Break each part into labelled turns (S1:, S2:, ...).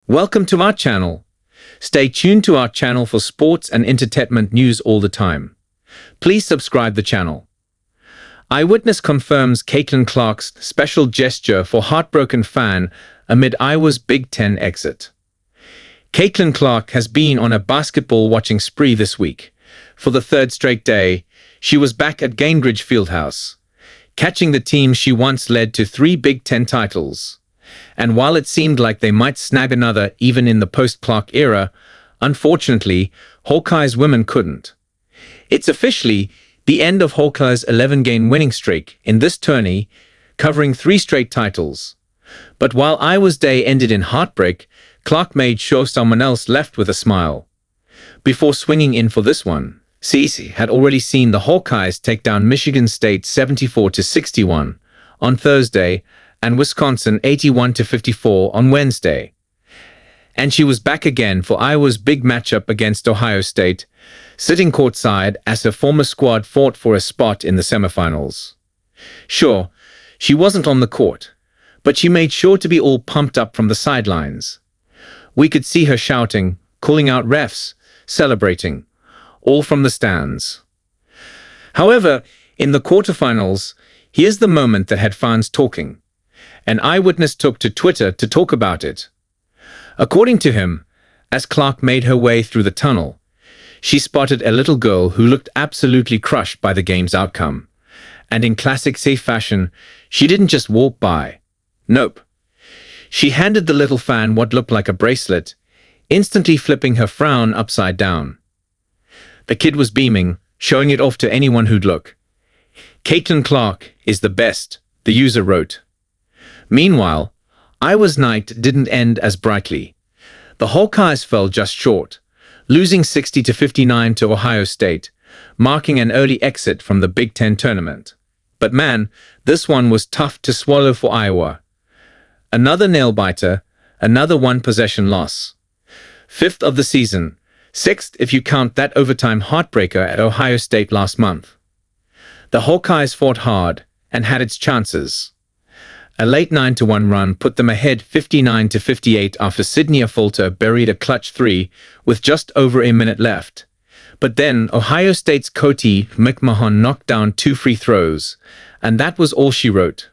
S1: Welcome to our channel. Stay tuned to our channel for sports and entertainment news all the time. Please subscribe the channel. Eyewitness confirms Caitlin Clark's special gesture for heartbroken fan amid Iowa's Big Ten exit. Caitlin Clark has been on a basketball watching spree this week. For the third straight day, she was back at Gainbridge Fieldhouse, catching the team she once led to 3 Big Ten titles. And while it seemed like they might snag another even in the post-Clark era, unfortunately, Hawkeyes women couldn't. It's officially the end of Hawkeyes' 11-game winning streak in this tourney, covering 3 straight titles. But while Iowa's day ended in heartbreak, Clark made sure someone else left with a smile. Before swinging in for this one, Cotie had already seen the Hawkeyes take down Michigan State 74-61 on Thursday and Wisconsin 81-54 on Wednesday. And she was back again for Iowa's big matchup against Ohio State, sitting courtside as her former squad fought for a spot in the semifinals. Sure, she wasn't on the court, but she made sure to be all pumped up from the sidelines. We could see her shouting, calling out refs, celebrating, all from the stands. However, in the quarterfinals, here's the moment that had fans talking. An eyewitness took to Twitter to talk about it. According to him, as Clark made her way through the tunnel, she spotted a little girl who looked absolutely crushed by the game's outcome. And in classic safe fashion, she didn't just walk by. Nope. She handed the little fan what looked like a bracelet, instantly flipping her frown upside down. The kid was beaming, showing it off to anyone who'd look. "Caitlin Clark is the best," the user wrote. Meanwhile, Iowa's night didn't end as brightly. The Hawkeyes fell just short, losing 60-59 to Ohio State, marking an early exit from the Big Ten tournament. But man, this one was tough to swallow for Iowa. Another nail-biter, another one-possession loss. 5th of the season, 6th if you count that overtime heartbreaker at Ohio State last month. The Hawkeyes fought hard and had its chances. A late 9-1 run put them ahead 59-58 after Sydney Affolter buried a clutch 3 with just over a minute left. But then Ohio State's Cotie McMahon knocked down 2 free throws, and that was all she wrote.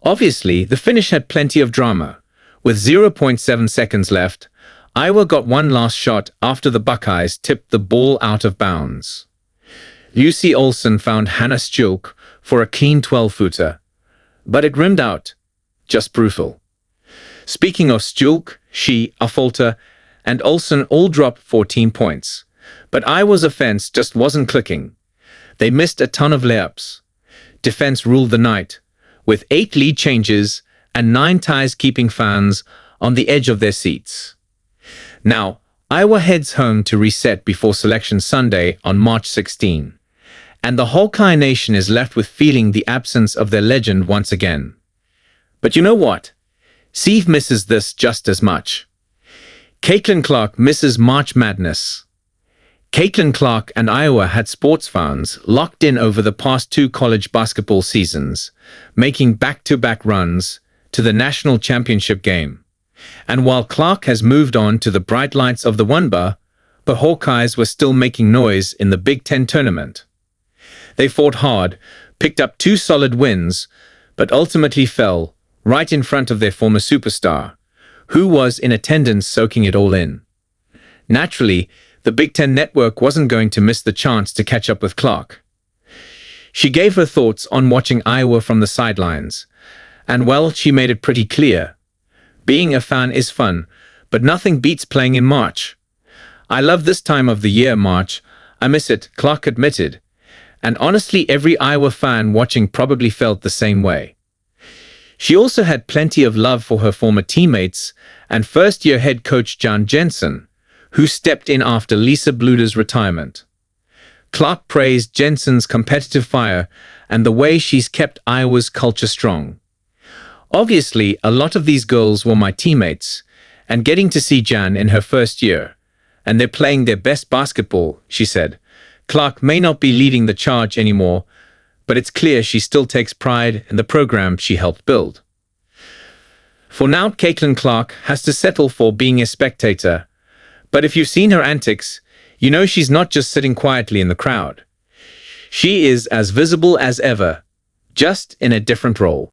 S1: Obviously, the finish had plenty of drama. With 0.7 seconds left, Iowa got one last shot after the Buckeyes tipped the ball out of bounds. Lucy Olson found Hannah Stjulk for a clean 12-footer. But it rimmed out. Just brutal. Speaking of Stjulk, she, Affolter, and Olsen all dropped 14 points. But Iowa's offense just wasn't clicking. They missed a ton of layups. Defense ruled the night, with 8 lead changes and 9 ties keeping fans on the edge of their seats. Now, Iowa heads home to reset before Selection Sunday on March 16. And the Hawkeye Nation is left with feeling the absence of their legend once again. But you know what? Steve misses this just as much. Caitlin Clark misses March Madness. Caitlin Clark and Iowa had sports fans locked in over the past 2 college basketball seasons, making back-to-back runs to the national championship game. And while Clark has moved on to the bright lights of the WNBA, the Hawkeyes were still making noise in the Big Ten tournament. They fought hard, picked up 2 solid wins, but ultimately fell right in front of their former superstar, who was in attendance soaking it all in. Naturally, the Big Ten Network wasn't going to miss the chance to catch up with Clark. She gave her thoughts on watching Iowa from the sidelines, and well, she made it pretty clear. Being a fan is fun, but nothing beats playing in March. "I love this time of the year, March. I miss it," Clark admitted. And honestly, every Iowa fan watching probably felt the same way. She also had plenty of love for her former teammates and first-year head coach John Jensen, who stepped in after Lisa Bluder's retirement. Clark praised Jensen's competitive fire and the way she's kept Iowa's culture strong. "Obviously, a lot of these girls were my teammates, and getting to see Jan in her first year, and they're playing their best basketball," she said. Clark may not be leading the charge anymore, but it's clear she still takes pride in the program she helped build. For now, Caitlin Clark has to settle for being a spectator. But if you've seen her antics, you know she's not just sitting quietly in the crowd. She is as visible as ever, just in a different role.